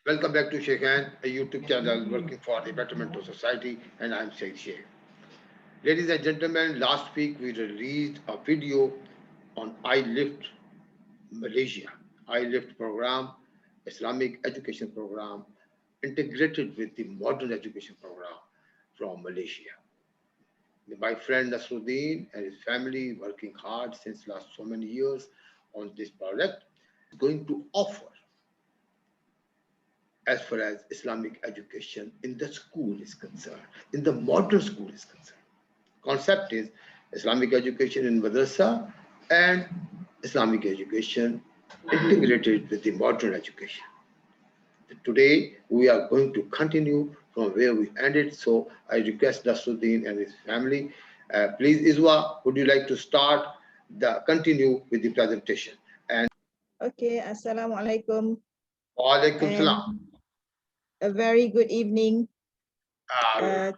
Welcome back to Shaikhain, a YouTube channel working for the betterment of society, and I'm Sheikh. Ladies and gentlemen, last week we released a video on I Lift Malaysia, I Lift program, Islamic education program, integrated with the modern education program from Malaysia. My friend Nasruddin and his family working hard since last so many years on this project is going to offer as far as Islamic education in the school is concerned, in the modern school is concerned. Concept is Islamic education in madrasa and Islamic education integrated with the modern education. Today, we are going to continue from where we ended. So I request Nasruddin and his family, please, Iswa, would you like to continue with the presentation? And Okay, Assalamualaikum Walaikum and Salam. a very good evening to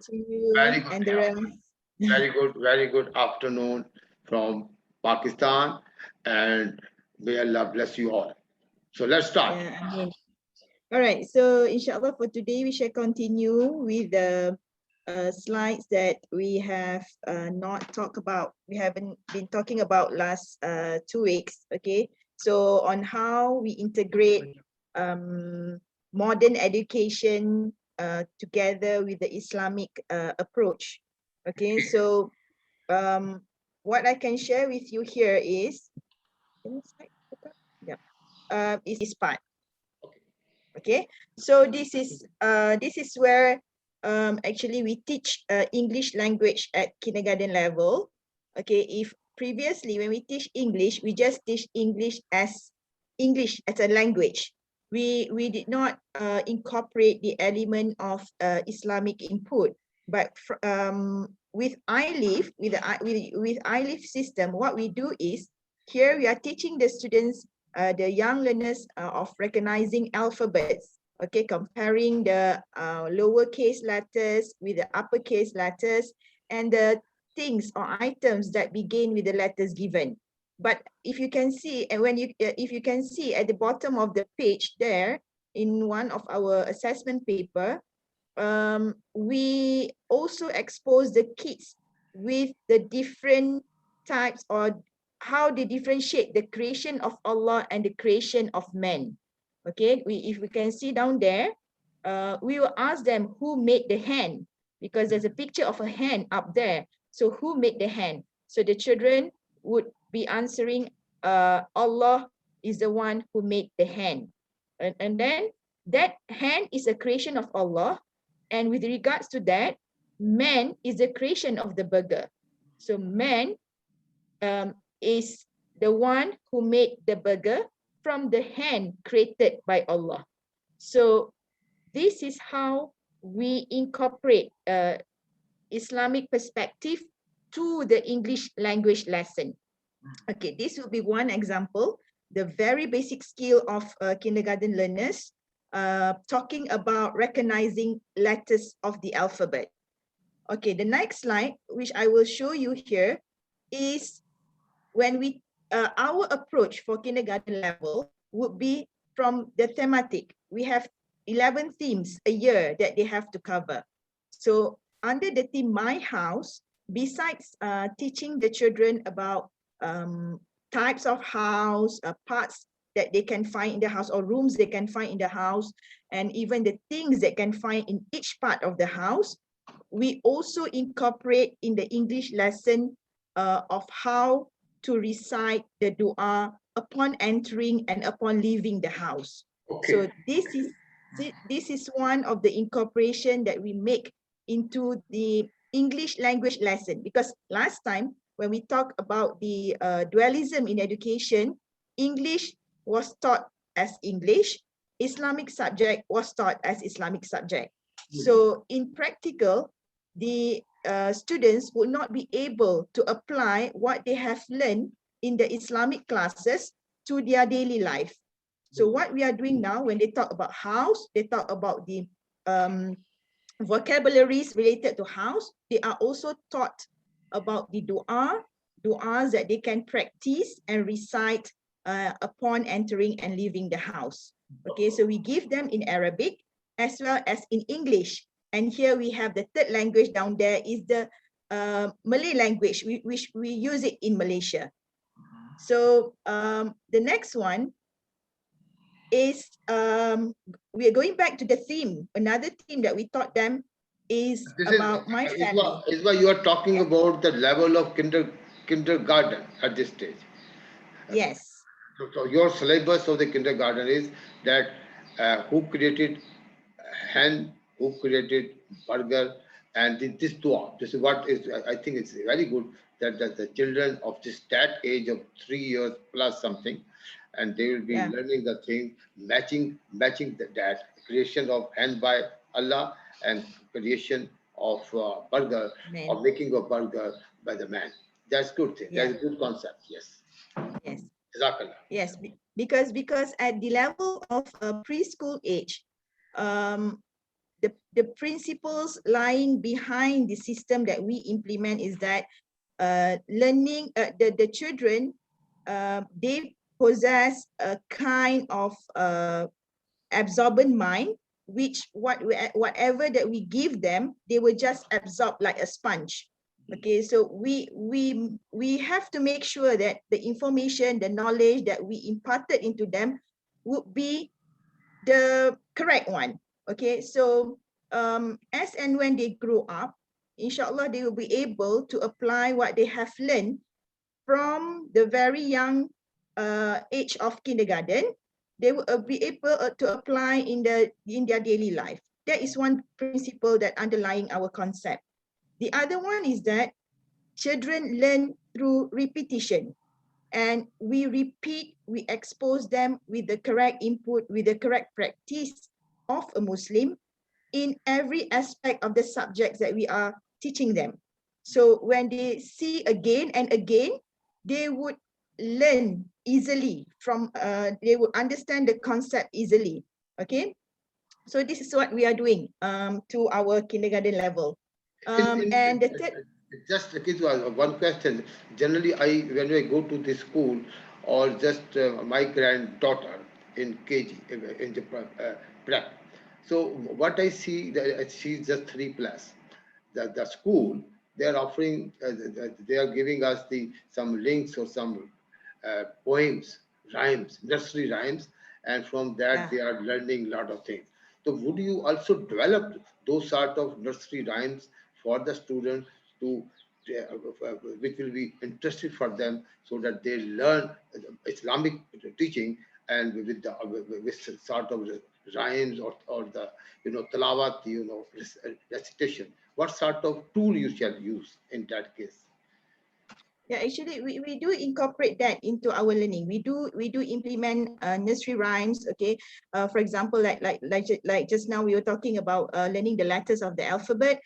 Very you good, and the rest. very good afternoon from Pakistan, and may Allah bless you all. So let's start. Yeah, I mean. All right, so inshallah for today we shall continue with the slides that we have not talked about. We haven't been talking about last 2 weeks. Okay, so on how we integrate modern education together with the Islamic approach. Okay, so what I can share with you here is, is this part. Okay, so this is where actually we teach English language at kindergarten level. Okay, if previously when we teach English, we just teach English as a language. We did not incorporate the element of Islamic input, but with iLive, with iLive system, what we do is here we are teaching the students, the young learners, of recognizing alphabets. Okay, comparing the lowercase letters with the uppercase letters and the things or items that begin with the letters given. But if you can see, and if you can see at the bottom of the page there, in one of our assessment paper, we also expose the kids with the different types or how they differentiate the creation of Allah and the creation of man. Okay, if we can see down there, we will ask them who made the hand, because there's a picture of a hand up there. So who made the hand? So the children would be answering, Allah is the one who made the hand. And then that hand is a creation of Allah. And with regards to that, man is the creation of the burger. So man is the one who made the burger from the hand created by Allah. So this is how we incorporate Islamic perspective to the English language lesson. Okay, this will be one example, the very basic skill of kindergarten learners, talking about recognizing letters of the alphabet. Okay, the next slide, which I will show you here, is when we our approach for kindergarten level would be from the thematic. We have 11 themes a year that they have to cover. So under the theme My House, besides teaching the children about types of house, parts that they can find in the house or rooms they can find in the house, and even the things they can find in each part of the house, we also incorporate in the English lesson of how to recite the dua upon entering and upon leaving the house. Okay. So this is one of the incorporation that we make into the English language lesson, because last time when we talk about the dualism in education, English was taught as English, Islamic subject was taught as Islamic subject. So in practical, the students would not be able to apply what they have learned in the Islamic classes to their daily life. So what we are doing now, when they talk about house, they talk about the vocabularies related to house. They are also taught about the du'as that they can practice and recite upon entering and leaving the house. Okay, so we give them in Arabic as well as in English. And here we have the third language down there is the Malay language, which we use it in Malaysia. So the next one is we are going back to the theme. Another theme that we taught them is This about my family. is why you are talking about the level of kindergarten at this stage. Yes. So your syllabus of the kindergarten is that who created hen, who created burger, and this dua. This is what is. I think it's very good that the children of that age of 3 years plus something, and they will be Yeah. learning the thing, matching that creation of hen by Allah and creation of burger Man. or making of burger by the man. That's good thing. Yeah. That's a good concept. Yes. Yes. Jazakallah. Yes, because at the level of preschool age, the principles lying behind the system that we implement is that learning the children they possess a kind of absorbent mind, which whatever that we give them, they will just absorb like a sponge. Okay, so we have to make sure that the information, the knowledge that we imparted into them would be the correct one. Okay, so as and when they grow up, inshallah, they will be able to apply what they have learned from the very young age of kindergarten. They will be able to apply in their daily life. That is one principle that underlying our concept. The other one is that children learn through repetition, and we repeat, we expose them with the correct input, with the correct practice of a Muslim in every aspect of the subjects that we are teaching them. So when they see again and again, they would learn easily from, they would understand the concept easily. Okay, so this is what we are doing to our kindergarten level. And the third, Just one question. Generally, when I go to the school or just my granddaughter in KG in the prep. So what I see that she's just 3 plus. The school they are offering they are giving us some links or some poems, rhymes, nursery rhymes, and from that yeah. they are learning a lot of things. So would you also develop those sort of nursery rhymes for the students to which will be interested for them so that they learn Islamic teaching and with sort of rhymes or the tilawat recitation. What sort of tool you shall use in that case? Yeah, actually, we do incorporate that into our learning. We do implement nursery rhymes. Okay, for example, like just now we were talking about learning the letters of the alphabet.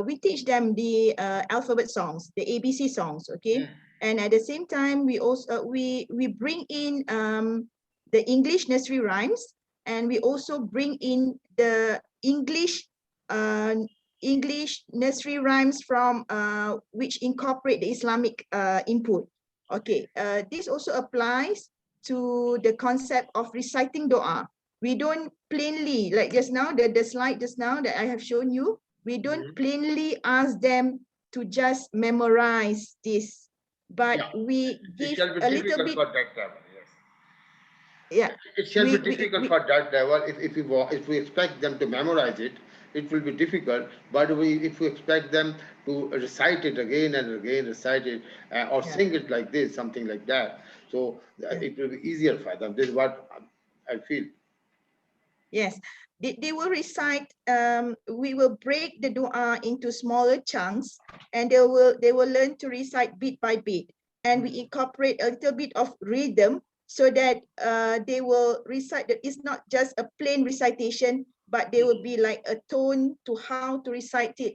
We teach them the alphabet songs, the ABC songs. Okay, and at the same time, we also we bring in the English nursery rhymes, and we also bring in the uh, English nursery rhymes from which incorporate the Islamic input. Okay, this also applies to the concept of reciting dua. We don't plainly, like just now, the slide just now that I have shown you, we don't plainly ask them to just memorize this, but we It give shall be a little difficult bit, for that level, yes. yeah. It shall be difficult for that level. If we expect them to memorize it, it will be difficult. But if we expect them to recite it again and again, recite it or Yeah. sing it like this, something like that, so Yeah. it will be easier for them. This is what I feel. Yes, they will recite, we will break the dua into smaller chunks, and they will learn to recite bit by bit. And we incorporate a little bit of rhythm so that they will recite that it's not just a plain recitation, but there will be like a tone to how to recite it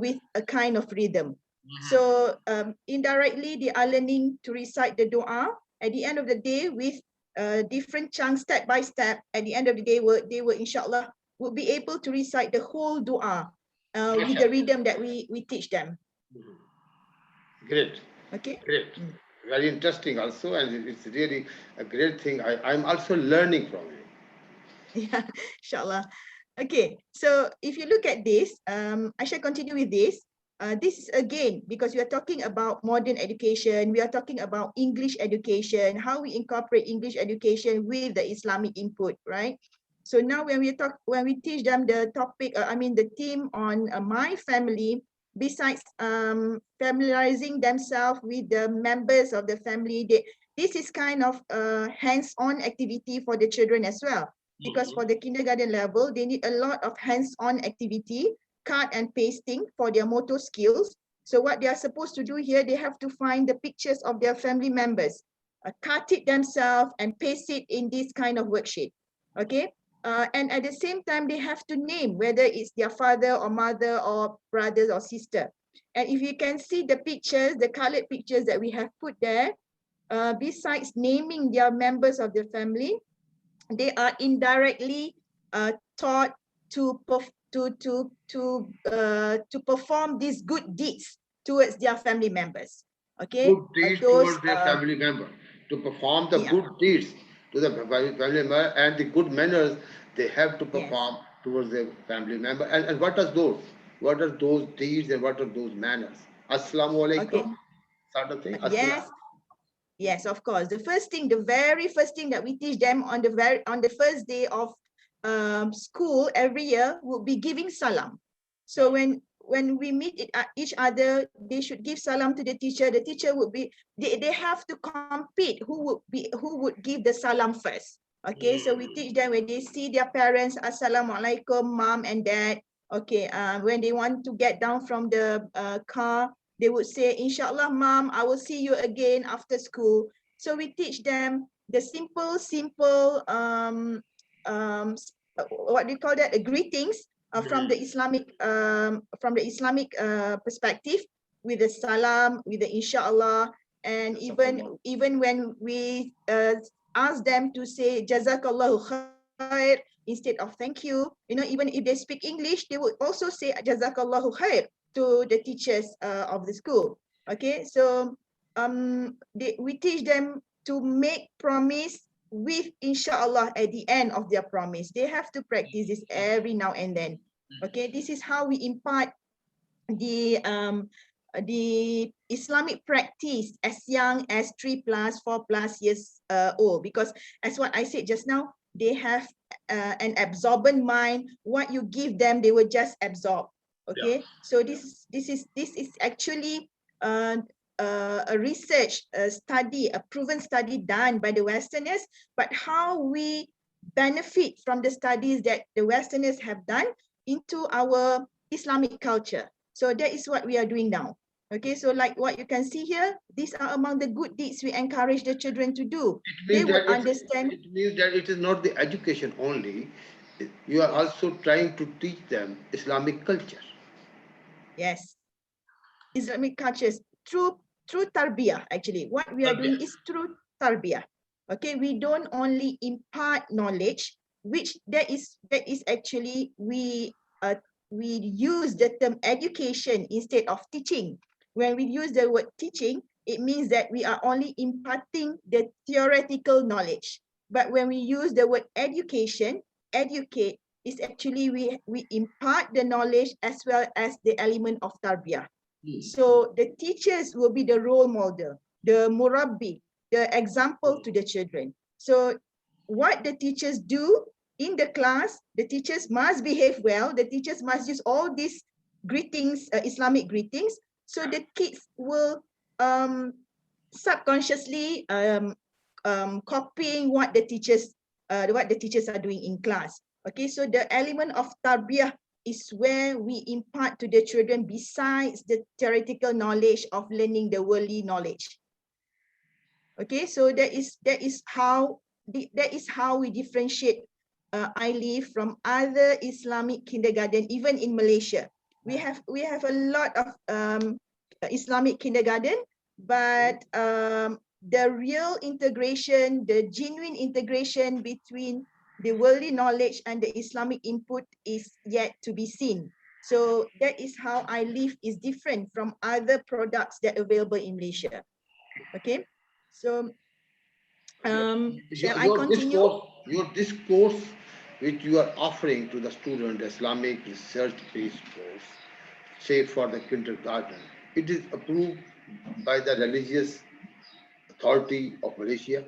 with a kind of rhythm. So indirectly, they are learning to recite the dua at the end of the day with different chunks step by step. At the end of the day, they will inshallah will be able to recite the whole dua with the rhythm that we teach them. Great, Okay. great. Very interesting also, and it's really a great thing. I'm also learning from you. Yeah, inshallah. Okay, so if you look at this, I shall continue with this. This is again, because we are talking about modern education, we are talking about English education, how we incorporate English education with the Islamic input, right? So now when we teach them the topic, the theme on my family, besides familiarizing themselves with the members of the family, this is kind of a hands-on activity for the children as well, because for the kindergarten level, they need a lot of hands-on activity, cut and pasting for their motor skills. So what they are supposed to do here, they have to find the pictures of their family members, cut it themselves and paste it in this kind of worksheet. Okay. And at the same time, they have to name whether it's their father or mother or brothers or sister. And if you can see the pictures, the colored pictures that we have put there, besides naming their members of the family, they are indirectly taught to perform these good deeds towards their family members. Okay, Good deeds those towards their family member, to perform the yeah, good deeds to the family member, and the good manners they have to yes, perform towards their family member. And what are those? What are those deeds and what are those manners? Assalamu okay, alaikum, sort of thing. yes, Assalam. yes, of course. The very first thing that we teach them on the first day of school every year would be giving salam. So when we meet each other, they should give salam to the teacher. The teacher would be, they have to compete who would give the salam first. Okay, so we teach them when they see their parents, assalamu alaikum, mom and dad. Okay, when they want to get down from the car, they would say, inshallah, mom, I will see you again after school. So we teach them the simple, what do you call that? Greetings from the Islamic perspective, with the salam, with the inshallah, and even when we ask them to say jazakallahu khair instead of thank you, even if they speak English, they would also say jazakallahu khair to the teachers of the school. Okay, so we teach them to make promise with inshallah at the end of their promise. They have to practice this every now and then. Okay, this is how we impart the Islamic practice as young as 3+, 4+ years old, because as what I said just now, they have an absorbent mind. What you give them, they will just absorb. Okay, so this is actually a research study, a proven study done by the Westerners, but how we benefit from the studies that the Westerners have done into our Islamic culture. So that is what we are doing now. Okay, so like what you can see here, these are among the good deeds we encourage the children to do. They would understand. It means that it is not the education only. You are Yes, also trying to teach them Islamic culture. yes. Islamic cultures through tarbiyah. Actually, what we are doing is through tarbiyah. Okay, we don't only impart knowledge, which that is actually we use the term education instead of teaching. When we use the word teaching, it means that we are only imparting the theoretical knowledge. But when we use the word education, educate, is actually we impart the knowledge as well as the element of tarbiyah. So the teachers will be the role model, the murabbi, the example to the children. So what the teachers do in the class, the teachers must behave well. The teachers must use all these greetings, Islamic greetings, so the kids will subconsciously copying what the teachers are doing in class. Okay, so the element of tarbiyah is where we impart to the children besides the theoretical knowledge of learning the worldly knowledge. Okay, so that is how we differentiate ILIF from other Islamic kindergarten, even in Malaysia. We have a lot of Islamic kindergarten, but the real integration, the genuine integration between the worldly knowledge and the Islamic input is yet to be seen. So that is how ILIF is different from other products that are available in Malaysia. Okay, so shall I continue? Your discourse which you are offering to the student Islamic research-based course, say for the kindergarten, it is approved by the religious authority of Malaysia?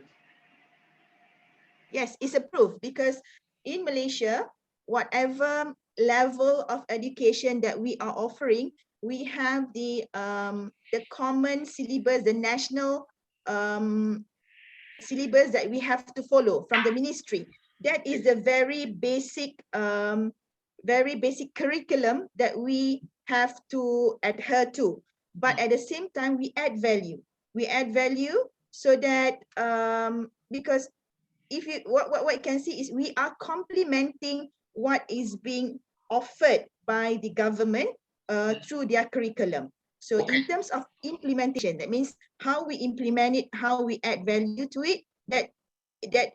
Yes, it's approved because in Malaysia, whatever level of education that we are offering, we have the common syllabus, the national syllabus that we have to follow from the ministry. That is the very basic curriculum that we have to adhere to. But at the same time, we add value. We add value so that because if you what you can see is we are complementing what is being offered by the government through their curriculum. So Okay. in terms of implementation, that means how we implement it, how we add value to it, that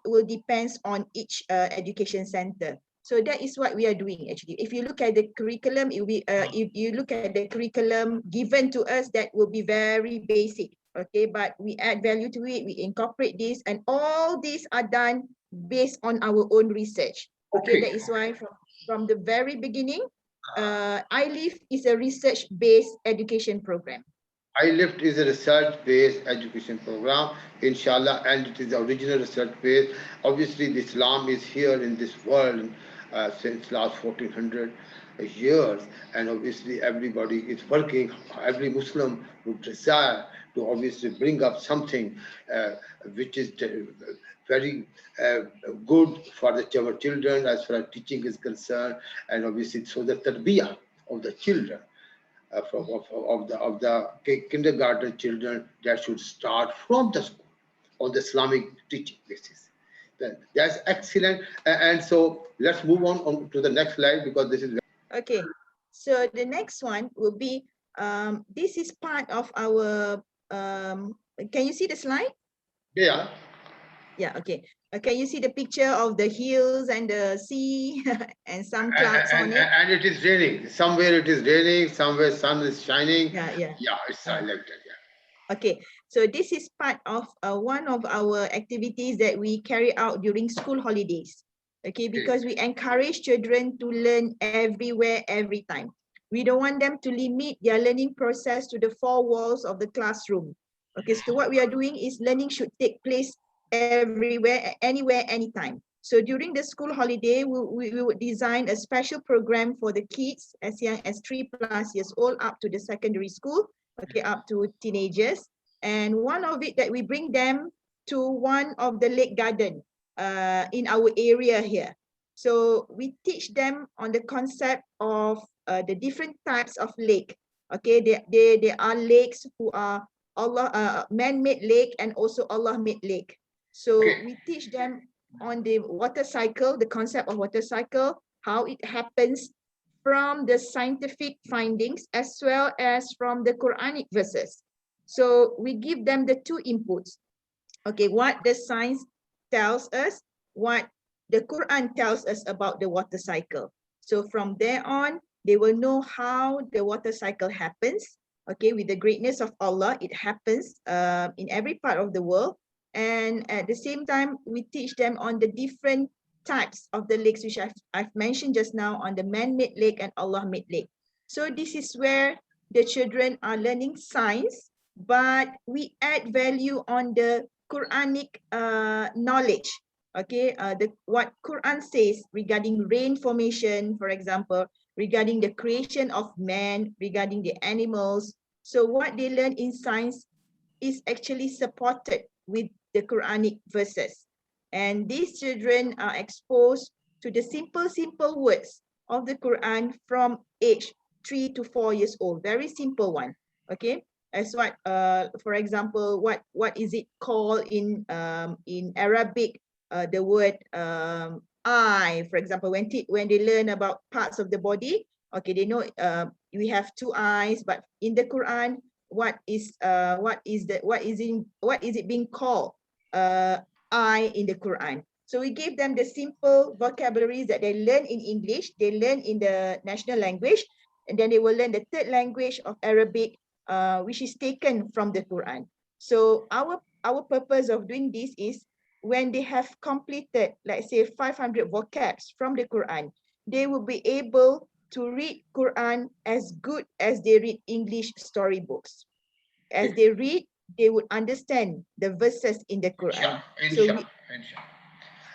will depends on each education center. So that is what we are doing actually. If you look at the curriculum, it will be, if you look at the curriculum given to us, that will be very basic. Okay, but we add value to it, we incorporate this, and all these are done based on our own research. Okay, that is why from the very beginning, iLive is a research-based education program. iLift is a research-based education program, inshallah, and it is the original research-based. Obviously, the Islam is here in this world since last 1400 years, and obviously everybody is working. Every Muslim would desire to obviously bring up something which is very good for our children as far as teaching is concerned, and obviously so the tarbiyah of the children. Of the kindergarten children that should start from the school on the Islamic teaching basis. That's excellent. And so let's move on to the next slide because this is okay. So the next one will be this is part of our can you see the slide? yeah. Yeah, okay. Can you see the picture of the hills and the sea and some clouds on it? And it is raining. Somewhere it is raining, somewhere sun is shining. Yeah, yeah. Yeah, it's highlighted. Yeah. Okay, so this is part of one of our activities that we carry out during school holidays. Okay, because we encourage children to learn everywhere, every time. We don't want them to limit their learning process to the four walls of the classroom. Okay, so what we are doing is learning should take place everywhere, anywhere, anytime. So during the school holiday, we would design a special program for the kids as young as 3+ years old up to the secondary school, okay, up to teenagers. And one of it that we bring them to one of the lake garden in our area here. So we teach them on the concept of the different types of lake. Okay, there are lakes who are Allah man-made lake and also Allah-made lake. So we teach them on the water cycle, the concept of water cycle, how it happens from the scientific findings as well as from the Quranic verses. So we give them the two inputs. Okay, what the science tells us, what the Quran tells us about the water cycle. So from there on, they will know how the water cycle happens. Okay, with the greatness of Allah, it happens in every part of the world. And at the same time, we teach them on the different types of the lakes, which I've mentioned just now, on the man-made lake and Allah-made lake. So this is where the children are learning science, but we add value on the Quranic knowledge. Okay, what Quran says regarding rain formation, for example, regarding the creation of man, regarding the animals. So what they learn in science is actually supported with the Quranic verses. And these children are exposed to the simple words of the Quran from age 3 to 4 years old. Very simple one. Okay, as what for example, what is it called in Arabic? The word eye, for example, when they learn about parts of the body, okay, they know we have two eyes, but in the Quran, what is it being called eye in the Quran? So we give them the simple vocabularies that they learn in English, they learn in the national language, and then they will learn the third language of Arabic, which is taken from the Quran. So our purpose of doing this is when they have completed, let's say 500 vocabs from the Quran, they will be able to read Quran as good as they read English storybooks. As they read, they would understand the verses in the Quran. So we,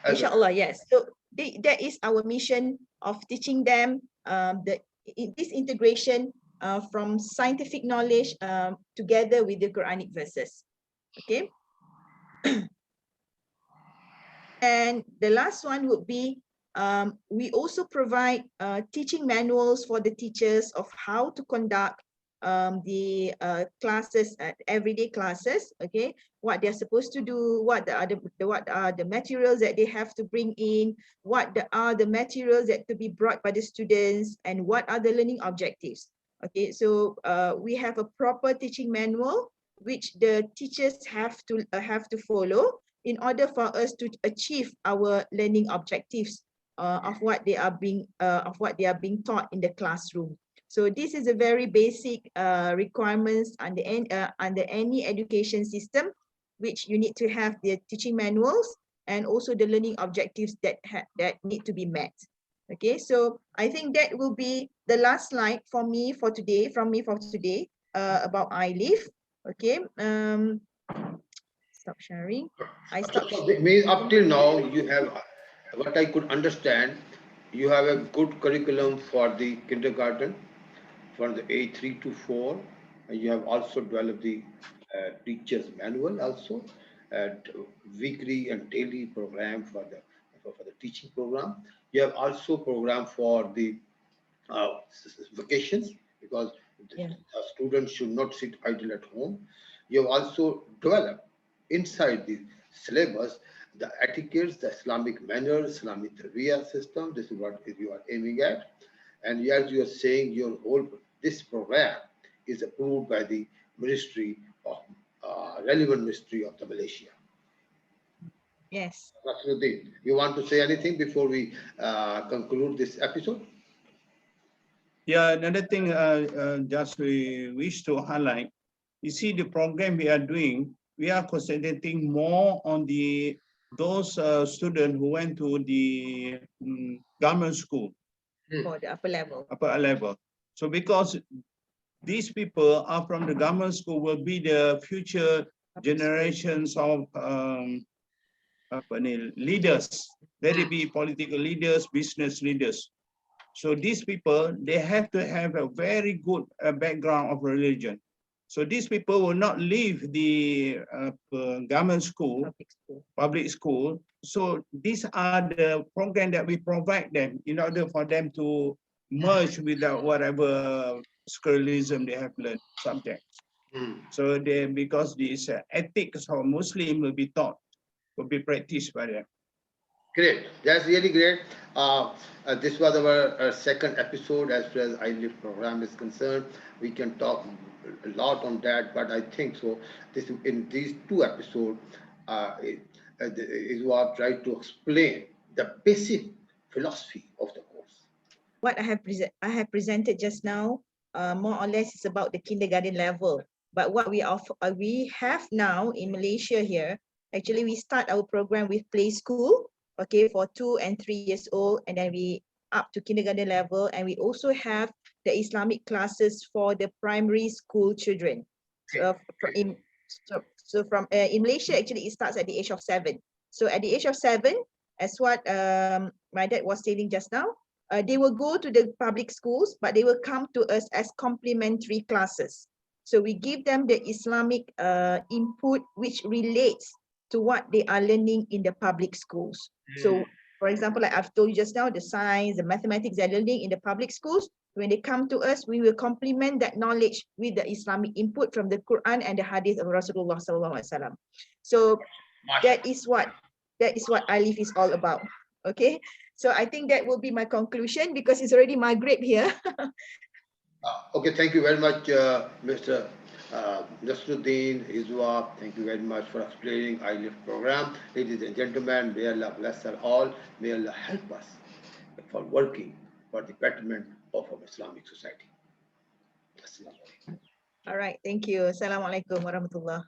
inshallah, yes. So that is our mission of teaching them this integration from scientific knowledge together with the Quranic verses. Okay. And the last one would be, we also provide teaching manuals for the teachers of how to conduct the classes, everyday classes, okay, what they're supposed to do, what are the materials that they have to bring in, what are the materials that to be brought by the students, and what are the learning objectives. Okay, so we have a proper teaching manual which the teachers have to follow in order for us to achieve our learning objectives of what they are being taught in the classroom. So this is a very basic requirements under any education system, which you need to have the teaching manuals and also the learning objectives that need to be met. Okay, so I think that will be the last slide for me for today, about iLive. Okay, stop sharing. I stopped. So up till now, you have, what I could understand, you have a good curriculum for the kindergarten, for the age 3 to 4. And you have also developed the teacher's manual also, and weekly and daily program for the teaching program. You have also program for the vacations, because Yeah. students should not sit idle at home. You have also developed inside the syllabus the etiquettes, the Islamic manners, Islamic tarbiyah system. This is what you are aiming at. And as you are saying, this program is approved by the Ministry of relevant Ministry of the Malaysia. Yes. Nasruddin, you want to say anything before we conclude this episode? Yeah, another thing just we wish to highlight, you see the program we are doing, we are concentrating more on those students who went to the government school. For the upper level. Upper level. So because these people are from the government school will be the future generations of leaders, let it be political leaders, business leaders. So these people, they have to have a very good background of religion. So these people will not leave the government school, public school. So these are the program that we provide them in order for them to merge with whatever scholarism they have learned subjects. So because these ethics of Muslim will be taught, will be practiced by them. Great, that's really great. This was our second episode as far as iLive program is concerned. We can talk a lot on that, but I think so. In these two episodes, is what try to explain the basic philosophy of the course. What I have presented just now, more or less, is about the kindergarten level. But what we have now in Malaysia here, actually, we start our program with play school, okay, for 2 and 3 years old, and then we up to kindergarten level, and we also have the Islamic classes for the primary school children. So in Malaysia, actually, it starts at the age of 7. So at the age of 7, as what my dad was saying just now, they will go to the public schools, but they will come to us as complementary classes. So we give them the Islamic input which relates to what they are learning in the public schools. So, for example, like I've told you just now, the science, the mathematics they're learning in the public schools, when they come to us, we will complement that knowledge with the Islamic input from the Quran and the Hadith of Rasulullah sallallahu alaihi wasallam. So that is what iLive is all about. Okay, so I think that will be my conclusion because it's already Maghrib here. Okay, thank you very much, Mr. Nasruddin, Izwa. Thank you very much for explaining iLive program. Ladies and gentlemen, may Allah bless us all. May Allah help us for working for the betterment of our Islamic society. All right, thank you. Assalamualaikum warahmatullah.